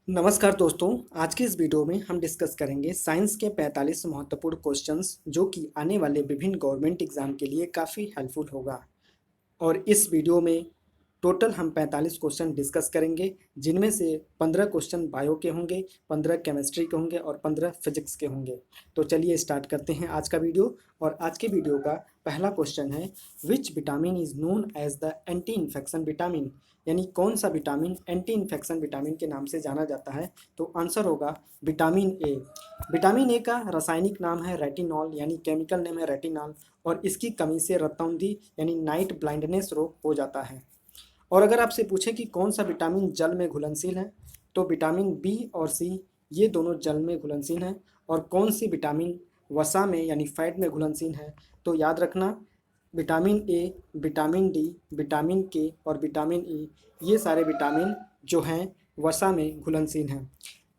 नमस्कार दोस्तों। आज के इस वीडियो में हम डिस्कस करेंगे साइंस के 45 महत्वपूर्ण क्वेश्चंस जो कि आने वाले विभिन्न गवर्नमेंट एग्जाम के लिए काफ़ी हेल्पफुल होगा। और इस वीडियो में टोटल हम 45 क्वेश्चन डिस्कस करेंगे, जिनमें से 15 क्वेश्चन बायो के होंगे, 15 केमिस्ट्री के होंगे और 15 फिजिक्स के होंगे। तो चलिए स्टार्ट करते हैं आज का वीडियो। और आज के वीडियो का पहला क्वेश्चन है, which vitamin is known as the anti infection vitamin, यानी कौन सा विटामिन एंटी इन्फेक्शन विटामिन के नाम से जाना जाता है। तो आंसर होगा विटामिन ए। विटामिन ए का रासायनिक नाम है रेटिनॉल, यानी केमिकल नेम है रेटिनॉल। और इसकी कमी से रतौंधी यानी नाइट ब्लाइंडनेस रोग हो जाता है। और अगर आपसे पूछे कि कौन सा विटामिन जल में घुलनशील है, तो विटामिन बी और सी ये दोनों जल में घुलनशील हैं। और कौन सी विटामिन वसा में यानी फैट में घुलनशील है, तो याद रखना vitamin A, vitamin D, vitamin के और विटामिन ई, ये सारे विटामिन जो हैं वसा में घुलनशील हैं।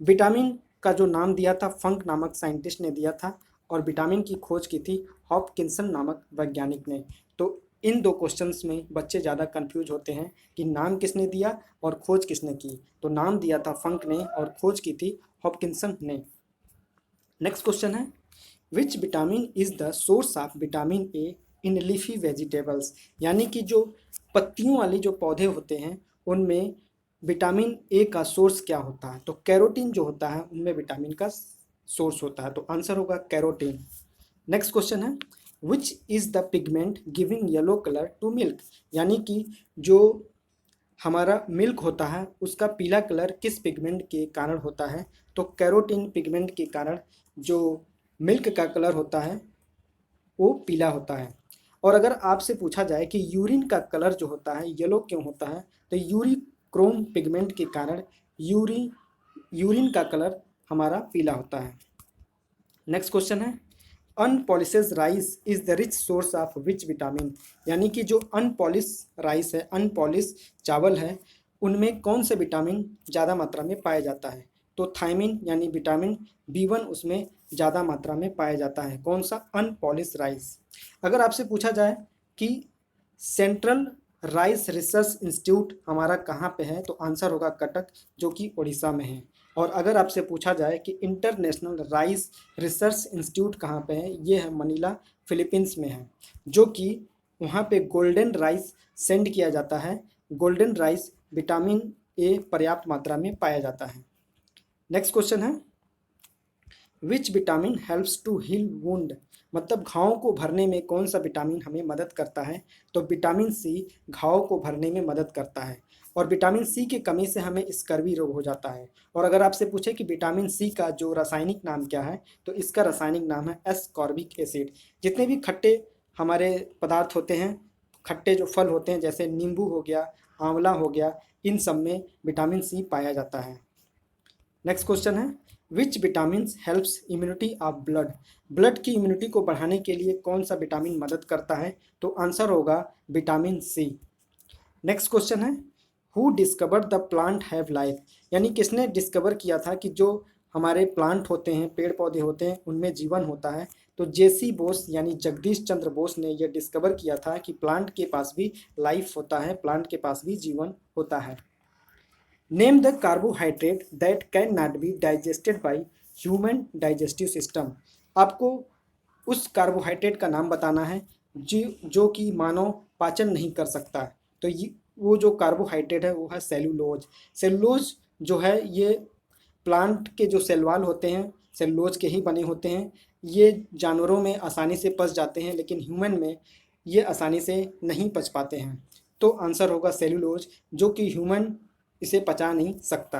विटामिन का जो नाम दिया था फंक नामक साइंटिस्ट ने दिया था, और विटामिन की खोज की थी हॉपकिंसन नामक वैज्ञानिक ने। तो इन दो क्वेश्चंस में बच्चे ज़्यादा कंफ्यूज होते हैं कि नाम किसने दिया और खोज किसने की। तो नाम दिया था फंक ने और खोज की थी हॉपकिंसन ने। नेक्स्ट क्वेश्चन है, which vitamin is the source of vitamin A in leafy vegetables, यानी कि जो पत्तियों वाले जो पौधे होते हैं उनमें विटामिन ए का सोर्स क्या होता है। तो कैरोटीन जो होता है उनमें विटामिन का सोर्स होता है। तो आंसर होगा कैरोटीन। नेक्स्ट क्वेश्चन है, which is the pigment giving yellow colour to milk, यानी कि जो हमारा मिल्क होता है उसका पीला कलर किस पिगमेंट के कारण होता है। तो कैरोटीन पिगमेंट के कारण जो मिल्क का कलर होता है वो पीला होता है। और अगर आपसे पूछा जाए कि यूरिन का कलर जो होता है येलो क्यों होता है, तो यूरिक्रोम पिगमेंट के कारण यूरिन का कलर हमारा पीला होता है। नेक्स्ट क्वेश्चन है, unpolished rice is the rich source of which vitamin, यानी कि जो अनपॉलिश राइस है, अनपॉलिश चावल है, उनमें कौन से विटामिन ज़्यादा मात्रा में पाया जाता है। तो थायमिन यानी विटामिन B1 उसमें ज़्यादा मात्रा में पाया जाता है। कौन सा? Unpolished rice. अगर आपसे पूछा जाए कि सेंट्रल राइस रिसर्च इंस्टीट्यूट हमारा कहाँ पे है, तो आंसर होगा कटक, जो कि उड़ीसा में है। और अगर आपसे पूछा जाए कि इंटरनेशनल राइस रिसर्च इंस्टीट्यूट कहाँ पे है, ये है मनीला, फिलीपींस में है, जो कि वहाँ पे गोल्डन राइस सेंड किया जाता है। गोल्डन राइस विटामिन ए पर्याप्त मात्रा में पाया जाता है। नेक्स्ट क्वेश्चन है, which vitamin helps to heal wound, मतलब घावों को भरने में कौन सा विटामिन हमें मदद करता है। तो विटामिन सी घावों को भरने में मदद करता है। और विटामिन सी की कमी से हमें स्कर्वी रोग हो जाता है। और अगर आपसे पूछे कि विटामिन सी का जो रासायनिक नाम क्या है, तो इसका रासायनिक नाम है एस्कॉर्बिक एसिड। जितने भी खट्टे हमारे पदार्थ होते हैं, खट्टे जो फल होते हैं जैसे नींबू हो गया, आंवला हो गया, इन सब में विटामिन सी पाया जाता है। नेक्स्ट क्वेश्चन है, which vitamin helps immunity of blood, blood की इम्यूनिटी को बढ़ाने के लिए कौन सा विटामिन मदद करता है। तो आंसर होगा विटामिन सी। नेक्स्ट क्वेश्चन है, who discovered the plant have life, यानी किसने डिस्कवर किया था कि जो हमारे प्लांट होते हैं, पेड़ पौधे होते हैं, उनमें जीवन होता है। तो जेसी बोस यानी जगदीश चंद्र बोस ने यह डिस्कवर किया था कि प्लांट के पास भी लाइफ होता है, प्लांट के पास भी जीवन होता है। Name the carbohydrate that can not be digested by human digestive system, आपको उस कार्बोहाइड्रेट का नाम बताना है जो कि मानव पाचन नहीं कर सकता है। तो ये वो जो कार्बोहाइड्रेट है वो है सेलुलोज। सेलुलोज जो है ये प्लांट के जो सेल वॉल होते हैं सेलुलोज के ही बने होते हैं। ये जानवरों में आसानी से पच जाते हैं, लेकिन ह्यूमन में ये आसानी से नहीं पच पाते हैं। तो आंसर होगा सेलुलोज, जो कि ह्यूमन इसे पचा नहीं सकता।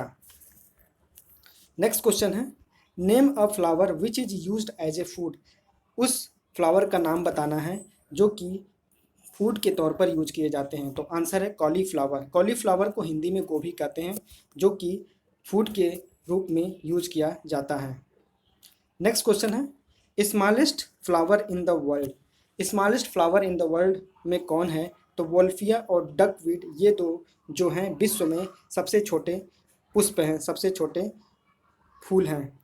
नेक्स्ट क्वेश्चन है, name a flower which is used as a food, उस फ्लावर का नाम बताना है जो कि फूड के तौर पर यूज किए जाते हैं। तो आंसर है कॉलीफ्लावर। कॉलीफ्लावर को हिंदी में गोभी कहते हैं, जो कि फूड के रूप में यूज किया जाता है। नेक्स्ट क्वेश्चन है, smallest flower in the world, smallest flower in the world में कौन है। तो वोल्फिया और डकवीड ये दो जो हैं विश्व में सबसे छोटे पुष्प हैं, सबसे छोटे फूल हैं।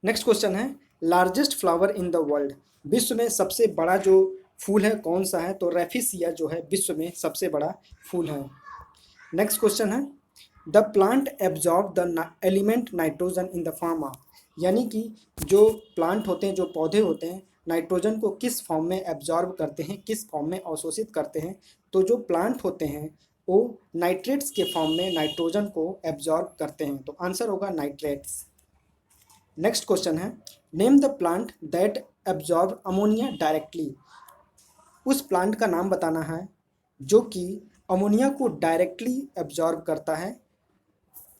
नेक्स्ट क्वेश्चन है, largest flower in the world, विश्व में सबसे बड़ा जो फूल है कौन सा है। तो रेफिसिया जो है विश्व में सबसे बड़ा फूल है। नेक्स्ट क्वेश्चन है, the plant absorb the element nitrogen in the form of, यानी कि जो प्लांट होते हैं, जो पौधे होते हैं, नाइट्रोजन को किस फॉर्म में एब्जॉर्ब करते हैं, किस फॉर्म में अवशोषित करते हैं। तो जो प्लांट होते हैं वो नाइट्रेट्स के फॉर्म में नाइट्रोजन को एब्जॉर्ब करते हैं। तो आंसर होगा नाइट्रेट्स। नेक्स्ट क्वेश्चन है, name the plant that absorb ammonia directly. उस प्लांट का नाम बताना है जो कि अमोनिया को डायरेक्टली एब्जॉर्ब करता है।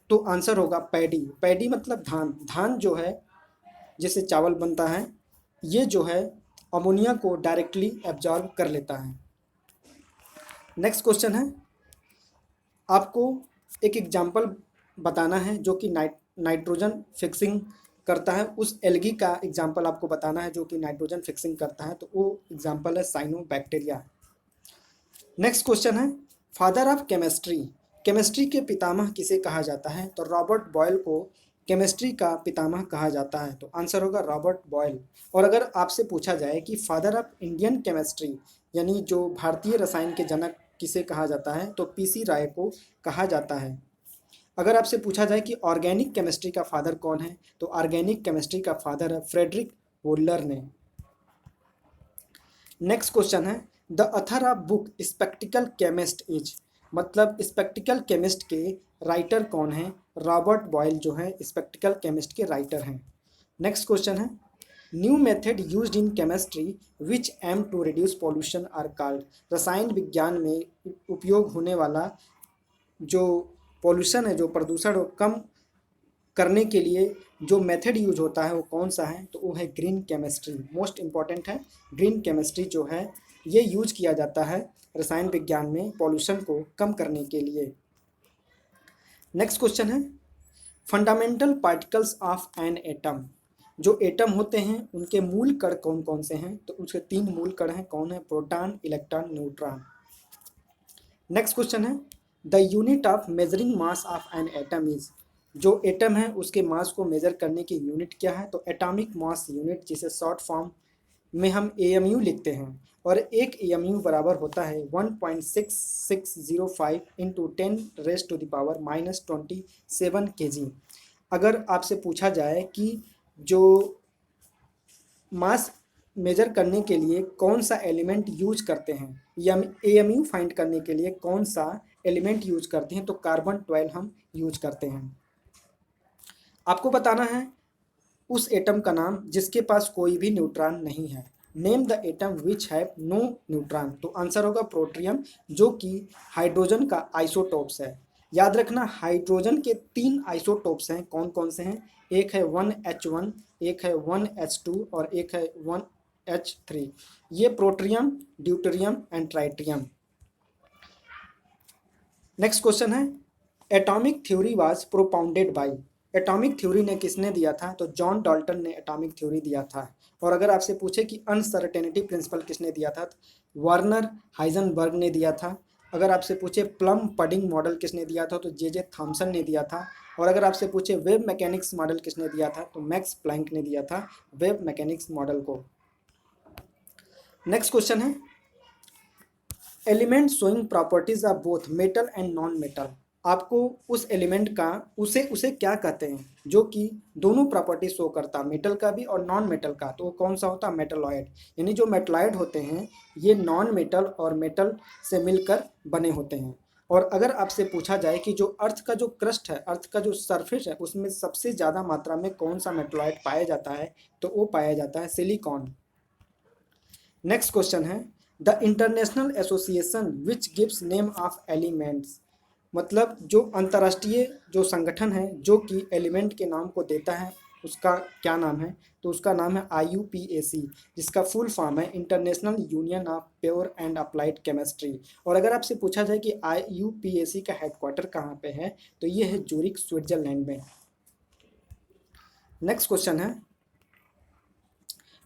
तो आंसर होगा पैडी। पैडी मतलब धान। धान जो है जिससे चावल बनता है, ये जो है अमोनिया को डायरेक्टली एब्जॉर्ब कर लेता है। नेक्स्ट क्वेश्चन है, आपको एक एग्जाम्पल बताना है जो कि नाइट्रोजन फिक्सिंग करता है। उस एल्गी का एग्जाम्पल आपको बताना है जो कि नाइट्रोजन फिक्सिंग करता है। तो वो एग्जाम्पल है साइनोबैक्टीरिया। नेक्स्ट क्वेश्चन है, फादर ऑफ केमिस्ट्री। केमिस्ट्री के पितामह किसे कहा जाता है। तो रॉबर्ट बॉयल को केमिस्ट्री का पितामह कहा जाता है। तो आंसर होगा रॉबर्ट बॉयल। और अगर आपसे पूछा जाए कि फादर ऑफ इंडियन केमिस्ट्री, यानी जो भारतीय रसायन के जनक किसे कहा जाता है, तो पीसी राय को कहा जाता है। अगर आपसे पूछा जाए कि ऑर्गेनिक केमिस्ट्री का फादर कौन है, तो ऑर्गेनिक केमिस्ट्री का फादर है फ्रेडरिक वोल्लर ने। नेक्स्ट क्वेश्चन है, the author of book sceptical chemist is. मतलब स्पेक्टिकल केमिस्ट के राइटर कौन है। रॉबर्ट बॉयल जो है स्पेक्टिकल केमिस्ट के राइटर हैं। नेक्स्ट क्वेश्चन है, new method used in chemistry which aim to reduce pollution are called. रसायन विज्ञान में उपयोग होने वाला जो पॉल्यूशन है, जो प्रदूषण को कम करने के लिए जो मेथड यूज होता है वो कौन सा है। तो वो है ग्रीन केमिस्ट्री। मोस्ट इम्पॉर्टेंट है, ग्रीन केमिस्ट्री जो है ये यूज किया जाता है रसायन विज्ञान में पॉल्यूशन को कम करने के लिए। नेक्स्ट क्वेश्चन है, fundamental particles of an atom. जो एटम होते हैं उनके मूल कण कौन कौन से हैं। तो उसके 3 मूल कण हैं, कौन है, proton, electron, neutron. Next question है, the unit of measuring mass of an atom is. जो एटम है उसके मास को मेजर करने की यूनिट क्या है। तो एटॉमिक मास यूनिट, जिसे शॉर्ट फॉर्म में हम एएमयू लिखते हैं। और एक एएमयू बराबर होता है 1.6605 इंटू 10⁻⁻27 kg। अगर आपसे पूछा जाए कि जो मास मेजर करने के लिए कौन सा एलिमेंट यूज करते हैं, या एएमयू फाइंड करने के लिए कौन सा एलिमेंट यूज करते हैं, तो कार्बन 12 हम यूज करते हैं। आपको बताना है उस एटम का नाम जिसके पास कोई भी न्यूट्रॉन नहीं है। Name the atom which have no neutron. तो आंसर होगा प्रोट्रियम, जो कि हाइड्रोजन का आइसोटोप्स है। याद रखना, हाइड्रोजन के 3 आइसोटोप्स हैं, कौन कौन से हैं। एक है 1H1, एक है 1H2 और एक है 1H3। ये protium, deuterium and tritium. Next question है, atomic theory was propounded by. Atomic theory ने किसने दिया था। तो जॉन डाल्टन ने एटॉमिक थ्योरी दिया था। और अगर आपसे पूछे कि अनसर्टेनिटी प्रिंसिपल किसने दिया था, तो वर्नर हाइजेनबर्ग ने दिया था। अगर आपसे पूछे प्लम पडिंग मॉडल किसने दिया था, तो जे थॉमसन ने दिया था। और अगर आपसे पूछे वेब मैकेनिक्स मॉडल किसने दिया था, तो मैक्स प्लैंक ने दिया था वेब मैकेनिक्स मॉडल को। नेक्स्ट क्वेश्चन है, element showing properties of both metal and non metal. आपको उस एलिमेंट का उसे क्या कहते हैं जो कि दोनों प्रॉपर्टी शो करता, मेटल का भी और नॉन मेटल का। तो वो कौन सा होता है, मेटलॉइड। यानी जो मेटलॉइड होते हैं ये नॉन मेटल और मेटल से मिलकर बने होते हैं। और अगर आपसे पूछा जाए कि जो अर्थ का जो क्रस्ट है, अर्थ का जो सरफेस है, उसमें सबसे ज़्यादा मात्रा में कौन सा मेटलॉइड पाया जाता है, तो वो पाया जाता है सिलिकॉन। नेक्स्ट क्वेश्चन है, the international association which gives name of elements. मतलब जो अंतर्राष्ट्रीय जो संगठन है जो कि एलिमेंट के नाम को देता है, उसका क्या नाम है। तो उसका नाम है IUPAC, जिसका फुल फॉर्म है international union of pure and applied chemistry. और अगर आपसे पूछा जाए कि IUPAC का हेडक्वार्टर कहाँ पे है, तो ये है जूरिक, स्विट्जरलैंड में। नेक्स्ट क्वेश्चन है,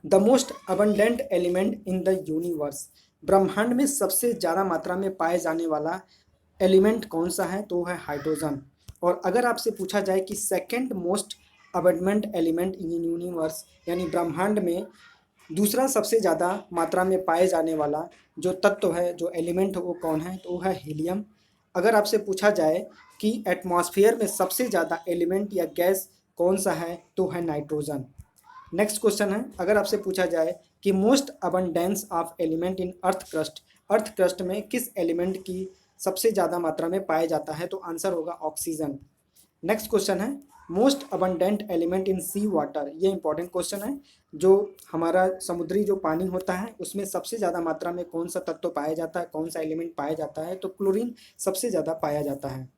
the most abundant element in the universe. ब्रह्मांड में सबसे ज़्यादा मात्रा में पाए जाने वाला एलिमेंट कौन सा है, तो है हाइड्रोजन। और अगर आपसे पूछा जाए कि second most abundant element in universe, यानी ब्रह्मांड में दूसरा सबसे ज़्यादा मात्रा में पाए जाने वाला जो तत्व है, जो एलिमेंट है, वो कौन है, तो वो है हीलियम। अगर आपसे पूछा जाए कि एटमॉस्फेयर में सबसे ज़्यादा एलिमेंट या गैस कौन सा है, तो है नाइट्रोजन। नेक्स्ट क्वेश्चन है, अगर आपसे पूछा जाए कि most abundance of element in earth crust में किस एलिमेंट की सबसे ज़्यादा मात्रा में पाया जाता है, तो आंसर होगा ऑक्सीजन। नेक्स्ट क्वेश्चन है, most abundant element in sea water. ये इंपॉर्टेंट क्वेश्चन है। जो हमारा समुद्री जो पानी होता है उसमें सबसे ज़्यादा मात्रा में कौन सा तत्व पाया जाता है, कौन सा एलिमेंट पाया जाता है, तो क्लोरीन सबसे ज़्यादा पाया जाता है।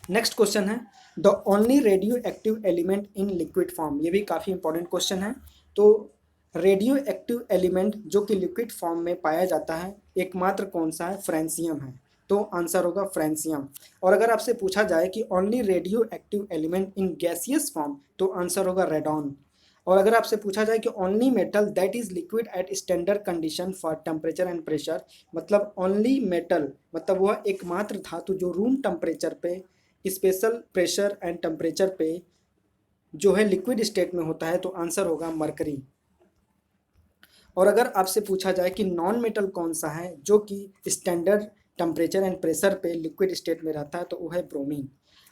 नेक्स्ट क्वेश्चन है, the only radio active element in liquid form. ये भी काफ़ी इंपॉर्टेंट क्वेश्चन है। तो रेडियो एक्टिव एलिमेंट जो कि लिक्विड फॉर्म में पाया जाता है एकमात्र कौन सा है, फ्रेंसियम है। तो आंसर होगा फ्रेंसियम। और अगर आपसे पूछा जाए कि only radio active element in gaseous form, तो आंसर होगा रेडॉन। और अगर आपसे पूछा जाए कि only metal that is liquid at standard condition for temperature and pressure, मतलब ओनली मेटल मतलब वह एकमात्र धातु जो रूम टेम्परेचर पे, स्पेशल प्रेशर एंड टेम्परेचर पे जो है लिक्विड स्टेट में होता है, तो आंसर होगा मरकरी। और अगर आपसे पूछा जाए कि नॉन मेटल कौन सा है जो कि स्टैंडर्ड टेम्परेचर एंड प्रेशर पे लिक्विड स्टेट में रहता है, तो वो है ब्रोमीन।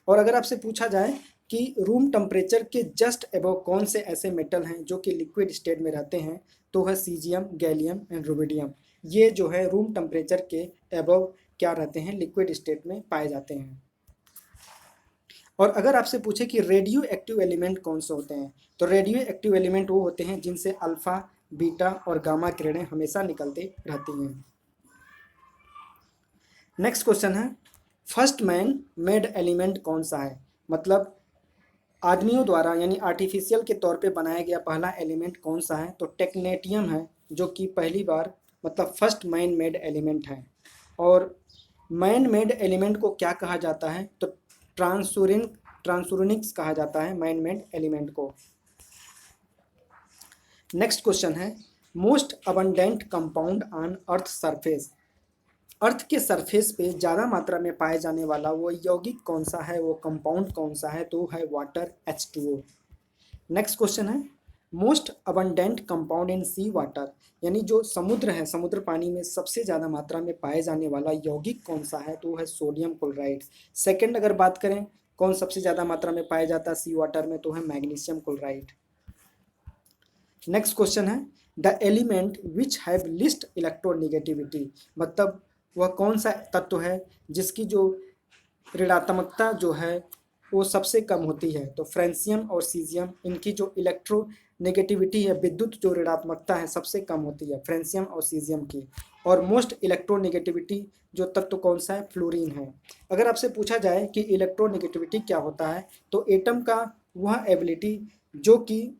और अगर आपसे पूछा जाए कि रूम टेम्परेचर के जस्ट एबव कौन से ऐसे मेटल हैं जो कि लिक्विड स्टेट में रहते हैं, तो है सीजियम, गैलियम एंड रुबिडियम। ये जो है रूम टेम्परेचर के एबव क्या रहते हैं, लिक्विड स्टेट में पाए जाते हैं। और अगर आपसे पूछे कि रेडियो एक्टिव एलिमेंट कौन से होते हैं, तो रेडियो एक्टिव एलिमेंट वो होते हैं जिनसे अल्फा, बीटा और गामा किरणें हमेशा निकलती रहती हैं। नेक्स्ट क्वेश्चन है, फर्स्ट मैन मेड एलिमेंट कौन सा है, मतलब आदमियों द्वारा यानी आर्टिफिशियल के तौर पे बनाया गया पहला एलिमेंट कौन सा है, तो टेक्नेटियम है, जो कि पहली बार मतलब फर्स्ट मैन मेड एलिमेंट है। और मैन मेड एलिमेंट को क्या कहा जाता है, तो ट्रांसुरेनिक्स कहा जाता है मैन मेड एलिमेंट को। नेक्स्ट क्वेश्चन है, most abundant compound on earth surface. Earth के सरफेस पे ज़्यादा मात्रा में पाए जाने वाला वो यौगिक कौन सा है, वो कंपाउंड कौन सा है, तो है वाटर, H2O। नेक्स्ट क्वेश्चन है, most abundant compound in sea water, यानी जो समुद्र है, समुद्र पानी में सबसे ज़्यादा मात्रा में पाए जाने वाला यौगिक कौन सा है, तो है सोडियम क्लोराइड। सेकंड अगर बात करें कौन सबसे ज़्यादा मात्रा में पाया जाता है सी वाटर में, तो है मैग्नीशियम क्लोराइड। नेक्स्ट क्वेश्चन है, the element which have list electronegativity, मतलब वह कौन सा तत्व है जिसकी जो ऋणात्मकता जो है वो सबसे कम होती है, तो फ्रेंसियम और सीजियम, इनकी जो इलेक्ट्रोनेगेटिविटी है, विद्युत जो ऋणात्मकता है सबसे कम होती है फ्रेंसियम और सीजियम की। और मोस्ट इलेक्ट्रोनेगेटिविटी जो तत्व कौन सा है, फ्लोरीन है। अगर आपसे पूछा जाए कि इलेक्ट्रोनेगेटिविटी क्या होता है, तो एटम का वह एबिलिटी जो कि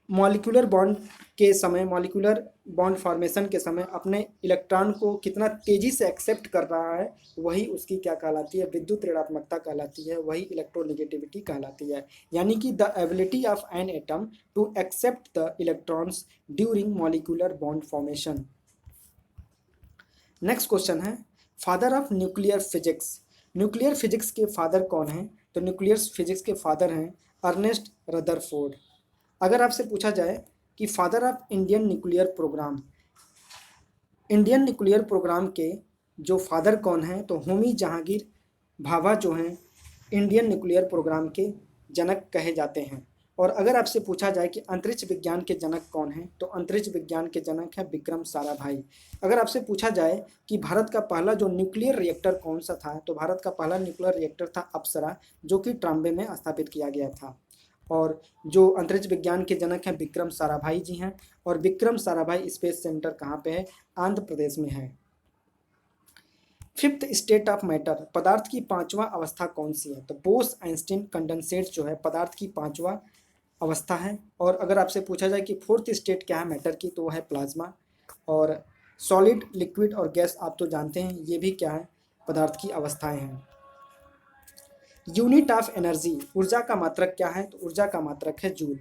मॉलिक्यूलर बॉन्ड के समय, मॉलिक्यूलर बॉन्ड फॉर्मेशन के समय अपने इलेक्ट्रॉन को कितना तेजी से एक्सेप्ट कर रहा है, वही उसकी क्या कहलाती है, विद्युत ऋणात्मकता कहलाती है, वही इलेक्ट्रोनेगेटिविटी कहलाती है। यानी कि the ability of an atom to accept the electrons during molecular bond formation. Next question है, father of nuclear physics. Nuclear physics के फादर कौन हैं, तो न्यूक्लियर फिजिक्स के फादर हैं अर्नेस्ट रदरफोर्ड। अगर आपसे पूछा जाए कि father of Indian nuclear program, Indian nuclear program के जो फादर कौन हैं, तो होमी जहांगीर भाभा जो हैं इंडियन न्यूक्लियर प्रोग्राम के जनक कहे जाते हैं। और अगर आपसे पूछा जाए कि अंतरिक्ष विज्ञान के जनक कौन हैं, तो अंतरिक्ष विज्ञान के जनक हैं विक्रम साराभाई। अगर आपसे पूछा जाए कि भारत का पहला जो न्यूक्लियर रिएक्टर कौन सा था, तो भारत का पहला न्यूक्लियर रिएक्टर था अप्सरा, जो कि ट्राम्बे में स्थापित किया गया था। और जो अंतरिक्ष विज्ञान के जनक हैं विक्रम साराभाई जी हैं। और विक्रम साराभाई स्पेस सेंटर कहाँ पे है, आंध्र प्रदेश में है। फिफ्थ स्टेट ऑफ मैटर, पदार्थ की पांचवा अवस्था कौन सी है, तो बोस आइंस्टीन कंडेंसेट जो है पदार्थ की पांचवा अवस्था है। और अगर आपसे पूछा जाए कि फोर्थ स्टेट क्या है मैटर की, तो वो है प्लाज्मा। और सॉलिड, लिक्विड और गैस आप तो जानते हैं, ये भी क्या है, पदार्थ की अवस्थाएं हैं। यूनिट ऑफ एनर्जी, ऊर्जा का मात्रक क्या है, तो ऊर्जा का मात्रक है जूल।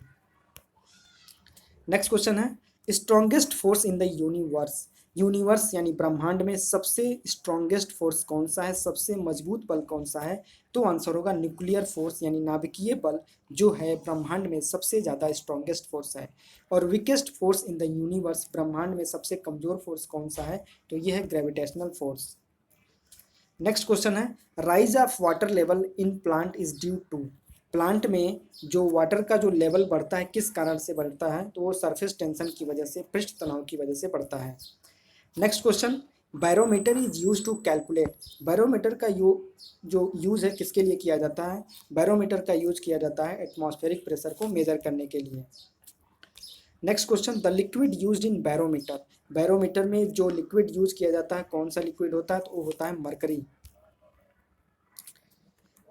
नेक्स्ट क्वेश्चन है, strongest force in the universe. Universe यानी ब्रह्मांड में सबसे स्ट्रॉन्गेस्ट फोर्स कौन सा है, सबसे मजबूत बल कौन सा है, तो आंसर होगा न्यूक्लियर फोर्स यानी नाभिकीय बल जो है ब्रह्मांड में सबसे ज़्यादा स्ट्रॉन्गेस्ट फोर्स है। और weakest force in the universe, ब्रह्मांड में सबसे कमज़ोर फोर्स कौन सा है, तो यह है ग्रेविटेशनल फोर्स। नेक्स्ट क्वेश्चन है, rise of water level in plant is due to. Plant में जो वाटर का जो लेवल बढ़ता है किस कारण से बढ़ता है, तो वो सरफेस टेंशन की वजह से, पृष्ठ तनाव की वजह से बढ़ता है। Next question, barometer is use to calculate. Barometer का जो यूज़ है किसके लिए किया जाता है, बैरोमीटर का यूज किया जाता है एटमॉस्फेरिक प्रेशर को मेजर करने के लिए। Next question, the liquid used in barometer. Barometer में जो लिक्विड यूज किया जाता है कौन सा लिक्विड होता है, तो वो होता है मरकरी।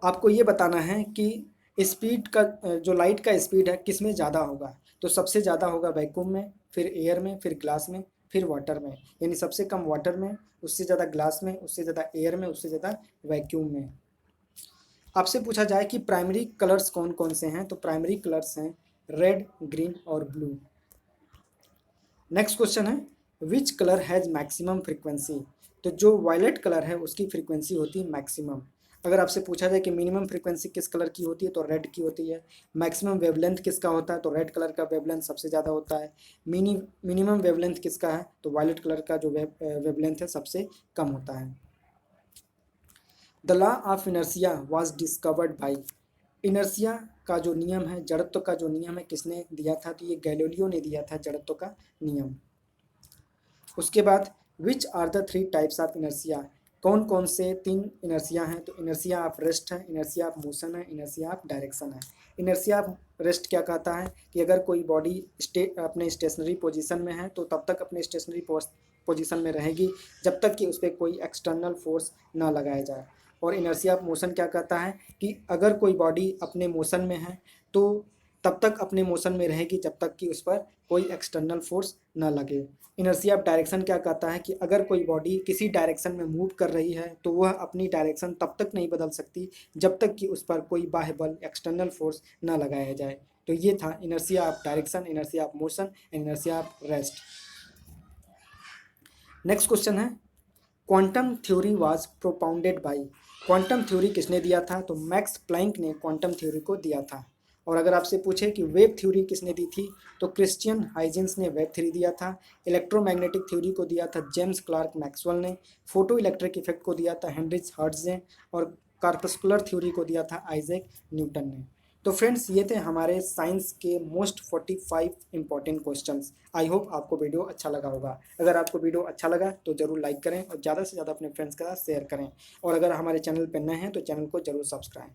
आपको ये बताना है कि स्पीड का जो लाइट का स्पीड है किस में ज़्यादा होगा, तो सबसे ज़्यादा होगा वैक्यूम में, फिर एयर में, फिर ग्लास में, फिर वाटर में। यानी सबसे कम वाटर में, उससे ज़्यादा ग्लास में, उससे ज़्यादा एयर में, उससे ज़्यादा वैक्यूम में। आपसे पूछा जाए कि प्राइमरी कलर्स कौन कौन से हैं, तो प्राइमरी कलर्स हैं रेड, ग्रीन और ब्लू। नेक्स्ट क्वेश्चन है, which colour has maximum frequency. तो जो वायलेट कलर है उसकी फ्रीक्वेंसी होती है मैक्सिमम। अगर आपसे पूछा जाए कि मिनिमम फ्रीक्वेंसी किस कलर की होती है, तो रेड की होती है। मैक्सिमम वेवलेंथ किसका होता है, तो रेड कलर का वेवलेंथ सबसे ज़्यादा होता है। मिनिमम वेवलेंथ किसका है, तो वायलेट कलर का जो वेवलेंथ है सबसे कम होता है। The law of inertia was discovered by. Inertia का जो नियम है, जड़त्व का जो नियम है, किसने दिया था, तो ये गैलीलियो ने दिया था जड़त्व का नियम। उसके बाद which are the three types of inertia. कौन कौन से तीन इनर्सिया हैं, तो इनर्सिया ऑफ रेस्ट है, इनर्सिया ऑफ मोशन है, इनर्सिया ऑफ डायरेक्शन है। इनर्सिया ऑफ रेस्ट क्या कहता है कि अगर कोई बॉडी अपने स्टेशनरी पोजीशन में है तो तब तक अपने स्टेशनरी पोजीशन में रहेगी जब तक कि उस पर कोई एक्सटर्नल फोर्स ना लगाया जाए। और इनर्सिया ऑफ मोशन क्या कहता है कि अगर कोई बॉडी अपने मोशन में है तो तब तक अपने मोशन में रहेगी जब तक कि उस पर कोई एक्सटर्नल फोर्स ना लगे। इनर्शिया ऑफ डायरेक्शन क्या कहता है कि अगर कोई बॉडी किसी डायरेक्शन में मूव कर रही है तो वह अपनी डायरेक्शन तब तक नहीं बदल सकती जब तक कि उस पर कोई बाह्य बल, एक्सटर्नल फोर्स ना लगाया जाए। तो ये था inertia of direction, inertia of motion and inertia of rest. Next question है, quantum theory was propounded by. Quantum theory किसने दिया था, तो मैक्स प्लैंक ने क्वांटम थ्योरी को दिया था। और अगर आपसे पूछे कि वेव थ्योरी किसने दी थी, तो क्रिश्चियन हाइजेंस ने वेव थ्योरी दिया था। इलेक्ट्रोमैग्नेटिक थ्योरी को दिया था जेम्स क्लार्क मैक्सवेल ने। फोटो इलेक्ट्रिक इफेक्ट को दिया था हेनरिच हर्ट्ज ने। और कार्पस्कुलर थ्योरी को दिया था आइजैक न्यूटन ने। तो फ्रेंड्स, ये थे हमारे साइंस के most 45 important questions. I hope आपको वीडियो अच्छा लगा होगा। अगर आपको वीडियो अच्छा लगा तो ज़रूर लाइक करें और ज़्यादा से ज़्यादा अपने फ्रेंड्स के साथ शेयर करें। और अगर हमारे चैनल पर नए हैं तो चैनल को ज़रूर सब्सक्राइब